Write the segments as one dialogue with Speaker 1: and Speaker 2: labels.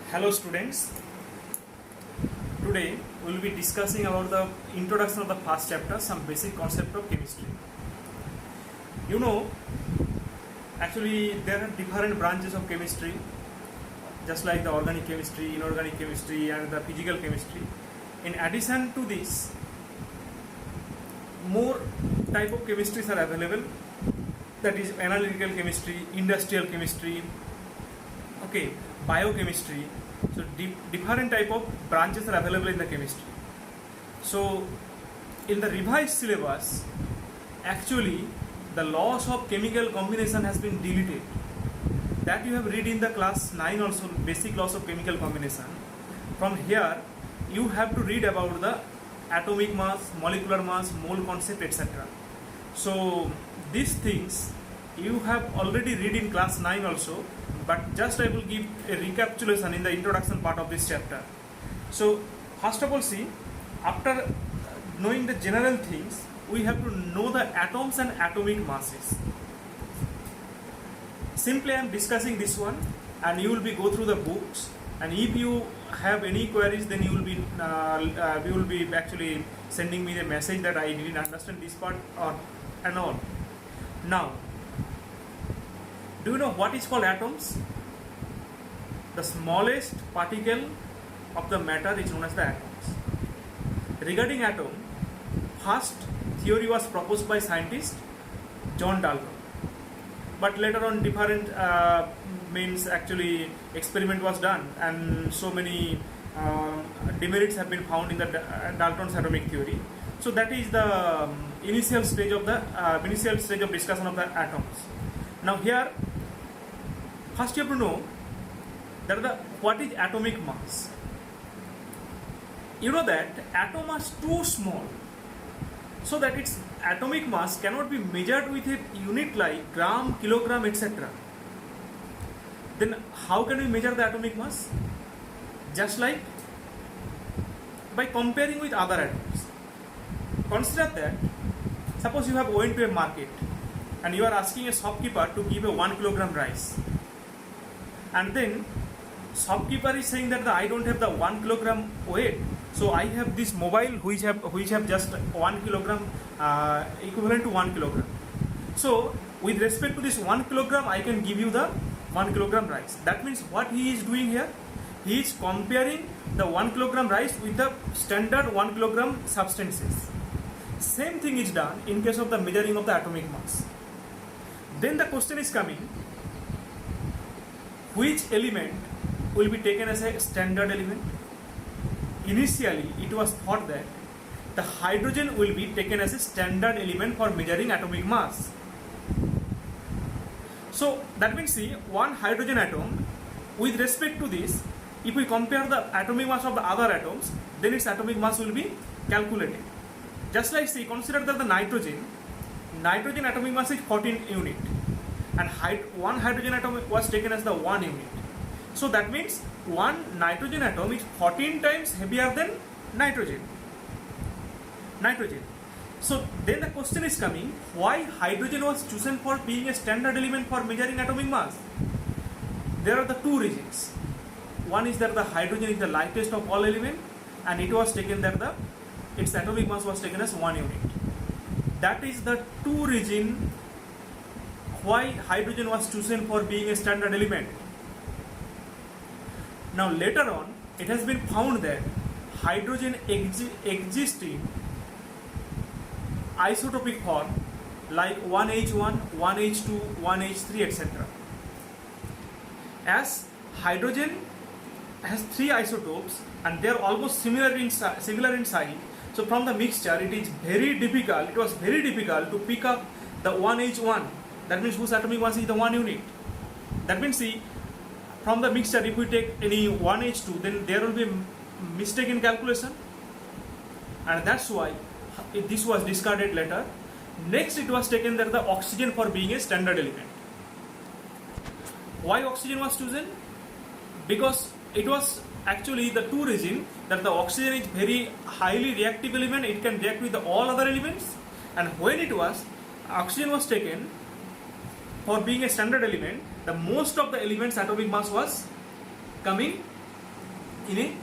Speaker 1: Hello students, today we will be discussing about the introduction of the first chapter, some basic concept of chemistry. You know, actually there are different branches of chemistry, just like the organic chemistry, inorganic chemistry and the physical chemistry. In addition to this, more type of chemistries are available, that is analytical chemistry, industrial chemistry, okay, biochemistry. So different type of branches are available in the chemistry. So in the revised syllabus, actually the laws of chemical combination has been deleted. That you have read in the class 9 also, basic laws of chemical combination. From here you have to read about the atomic mass, molecular mass, mole concept, etc. So these things you have already read in class 9 also, but just I will give a recapitulation in the introduction part of this chapter. So first of all, see, after knowing the general things, we have to know the atoms and atomic masses. Simply I am discussing this one and you will be go through the books, and if you have any queries, then you will be we will be actually sending me the message that I didn't understand this part or and all. Now, do you know what is called atoms? The smallest particle of the matter is known as the atoms. Regarding atom, first theory was proposed by scientist John Dalton, but later on different means actually experiment was done, and so many demerits have been found in the Dalton's atomic theory. So that is the initial stage of discussion of the atoms. Now here, first you have to know that what is atomic mass. You know that atom is too small, so that its atomic mass cannot be measured with a unit like gram, kilogram, etc. Then how can we measure the atomic mass? Just like by comparing with other atoms. Consider that, suppose you have went to a market and you are asking a shopkeeper to give a 1 kilogram rice, and then shopkeeper is saying that I don't have the 1 kilogram weight, so I have this mobile which have just 1 kilogram equivalent to 1 kilogram. So with respect to this 1 kilogram, I can give you the 1 kilogram rice. That means what he is doing here, he is comparing the 1 kilogram rice with the standard 1 kilogram substances. Same thing is done in case of the measuring of the atomic mass. Then the question is coming, which element will be taken as a standard element? Initially it was thought that the hydrogen will be taken as a standard element for measuring atomic mass. So that means, see, one hydrogen atom, with respect to this, if we compare the atomic mass of the other atoms, then its atomic mass will be calculated. Just like, see, consider that the nitrogen atomic mass is 14 unit, and one hydrogen atom was taken as the 1 unit. So that means one nitrogen atom is 14 times heavier than nitrogen. So then the question is coming, why hydrogen was chosen for being a standard element for measuring atomic mass? There are the two reasons. One is that the hydrogen is the lightest of all elements, and it was taken that its atomic mass was taken as 1 unit. That is the two reason why hydrogen was chosen for being a standard element. Now later on, it has been found that hydrogen exists in isotopic form like 1H1, 1H2, 1H3, etc. As hydrogen has 3 isotopes and they are almost similar in size, so from the mixture it was very difficult to pick up the 1H1, that means whose atomic mass is the 1 unit. That means, see, from the mixture if we take any 1H2, then there will be a mistake in calculation, and that's why this was discarded later. Next it was taken that the oxygen for being a standard element. Why oxygen was chosen? Because it was actually the two reasons that the oxygen is very highly reactive element, it can react with all other elements, and when oxygen was taken for being a standard element, the most of the elements atomic mass was coming in a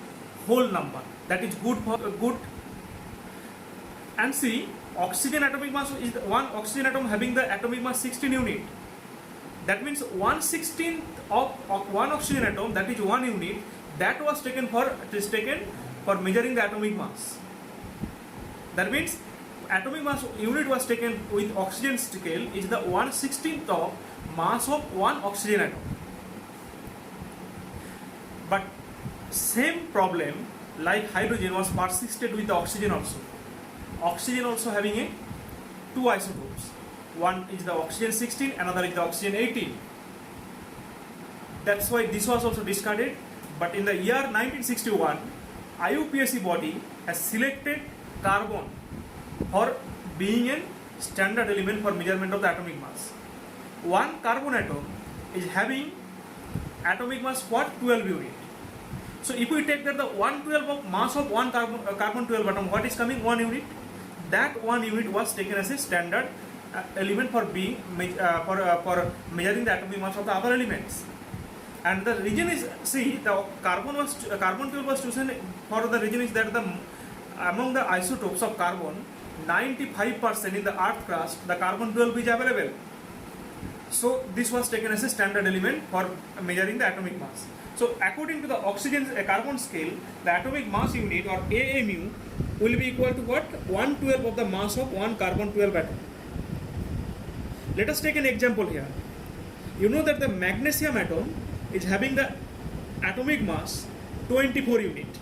Speaker 1: whole number. That is good for good. And see, oxygen atomic mass is one oxygen atom having the atomic mass 16 unit. That means 1/16 of one oxygen atom, that is 1 unit, that was taken for measuring the atomic mass. That means atomic mass unit was taken with oxygen scale is the 1/16 of mass of one oxygen atom. But same problem like hydrogen was persisted with the oxygen also. Oxygen also having a two isotopes. One is the oxygen 16, another is the oxygen 18. That's why this was also discarded. But in the year 1961, IUPAC body has selected carbon for being a standard element for measurement of the atomic mass. One carbon atom is having atomic mass what? 12 unit. So if we take that the 1/12 of mass of one carbon 12 atom, what is coming? 1 unit. That 1 unit was taken as a standard element for being for measuring the atomic mass of the other elements. And the reason is, see, the carbon 12 was chosen for the reason is that among the isotopes of carbon, 95% in the earth crust, the carbon 12 is available. So this was taken as a standard element for measuring the atomic mass. So according to the oxygen carbon scale, the atomic mass unit or AMU will be equal to what? 1/12 of the mass of one carbon 12 atom. Let us take an example here. You know that the magnesium atom is having the atomic mass 24 unit.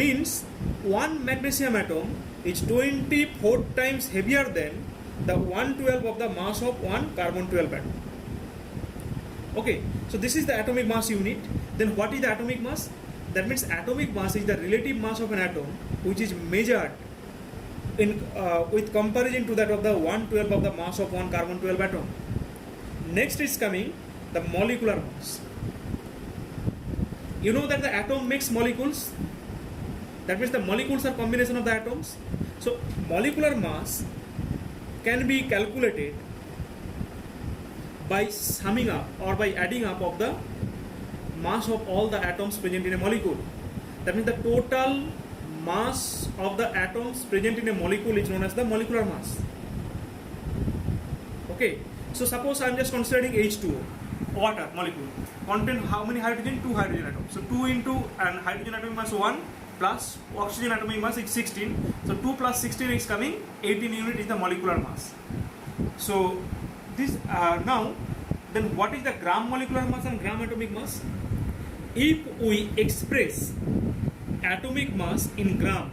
Speaker 1: Means one magnesium atom is 24 times heavier than the 1/12 of the mass of one carbon 12 atom. Okay, so this is the atomic mass unit. Then what is the atomic mass? That means atomic mass is the relative mass of an atom which is measured in with comparison to that of the 1/12 of the mass of one carbon 12 atom. Next is coming the molecular mass. You know that the atom makes molecules. That means the molecules are combination of the atoms. So molecular mass can be calculated by summing up or by adding up of the mass of all the atoms present in a molecule. That means the total mass of the atoms present in a molecule is known as the molecular mass. Okay, so suppose I am just considering H2O, water molecule, contain how many hydrogen? 2 hydrogen atoms. So 2 into and hydrogen atomic mass 1 plus oxygen atomic mass is 16. So 2 plus 16 is coming 18 unit is the molecular mass. So this now then what is the gram molecular mass and gram atomic mass? If we express atomic mass in gram,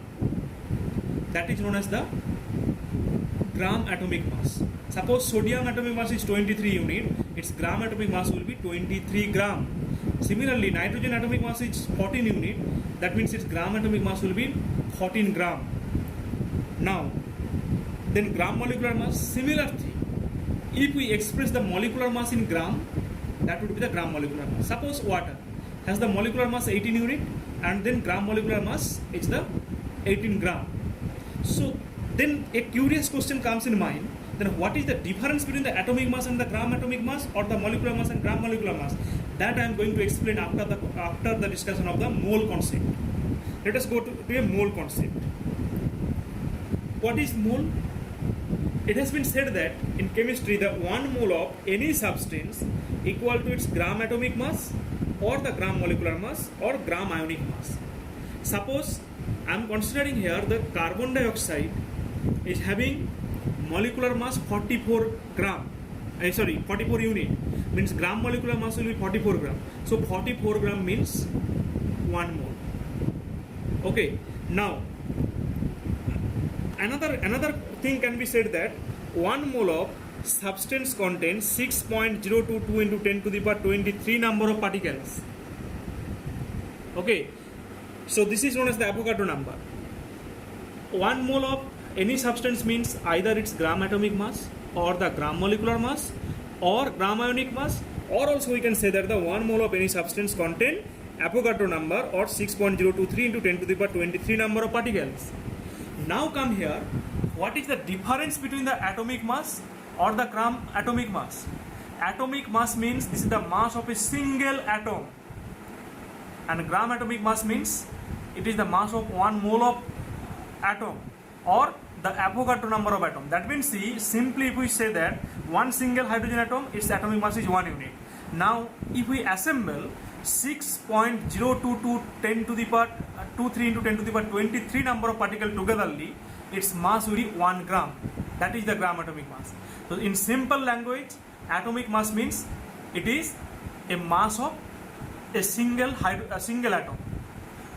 Speaker 1: that is known as the gram atomic mass. Suppose sodium atomic mass is 23 unit, its gram atomic mass will be 23 gram. Similarly, nitrogen atomic mass is 14 unit, that means its gram atomic mass will be 14 gram. Now, then gram molecular mass, similar thing. If we express the molecular mass in gram, that would be the gram molecular mass. Suppose water has the molecular mass 18 unit and then gram molecular mass is the 18 gram. So then a curious question comes in mind, then what is the difference between the atomic mass and the gram atomic mass or the molecular mass and gram molecular mass? That I am going to explain after the discussion of the mole concept. Let us go to a mole concept. What is mole? It has been said that in chemistry the 1 mole of any substance equal to its gram atomic mass or the gram molecular mass or gram ionic mass. Suppose I am considering here the carbon dioxide is having molecular mass 44 gram. 44 unit means gram molecular mass will be 44 gram. So 44 gram means 1 mole. Okay. Now another thing can be said that 1 mole of substance contains 6.022 into 10 to the power 23 number of particles. Okay, so this is known as the Avogadro number. 1 mole of any substance means either its gram atomic mass or the gram molecular mass or gram ionic mass, or also we can say that the 1 mole of any substance contain Avogadro number or 6.023 into 10 to the power 23 number of particles. Now come here, what is the difference between the atomic mass or the gram atomic mass? Atomic mass means this is the mass of a single atom. and gram atomic mass means it is the mass of 1 mole of atom or the Avogadro number of atom. That means, see, simply if we say that one single hydrogen atom, its atomic mass is 1 unit. Now if we assemble 6.022 10 to the power 23 into 10 to the power 23 number of particles togetherly, its mass will be 1 gram. That is the gram atomic mass. So in simple language, atomic mass means it is a mass of a single atom,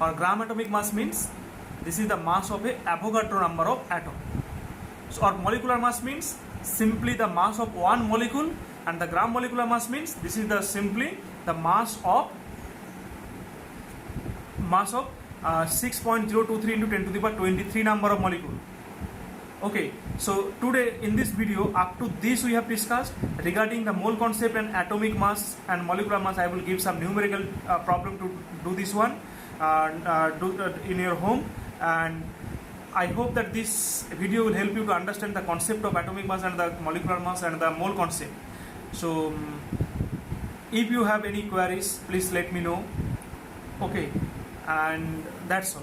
Speaker 1: or gram atomic mass means this is the mass of a Avogadro number of atom. So, or molecular mass means simply the mass of one molecule, and the gram molecular mass means this is the simply the mass of 6.023 into 10 to the power 23 number of molecule. Okay, so today in this video, up to this we have discussed regarding the mole concept and atomic mass and molecular mass. I will give some numerical problem to do this one in your home, and I hope that this video will help you to understand the concept of atomic mass and the molecular mass and the mole concept. So if you have any queries, please let me know. Okay, and that's all.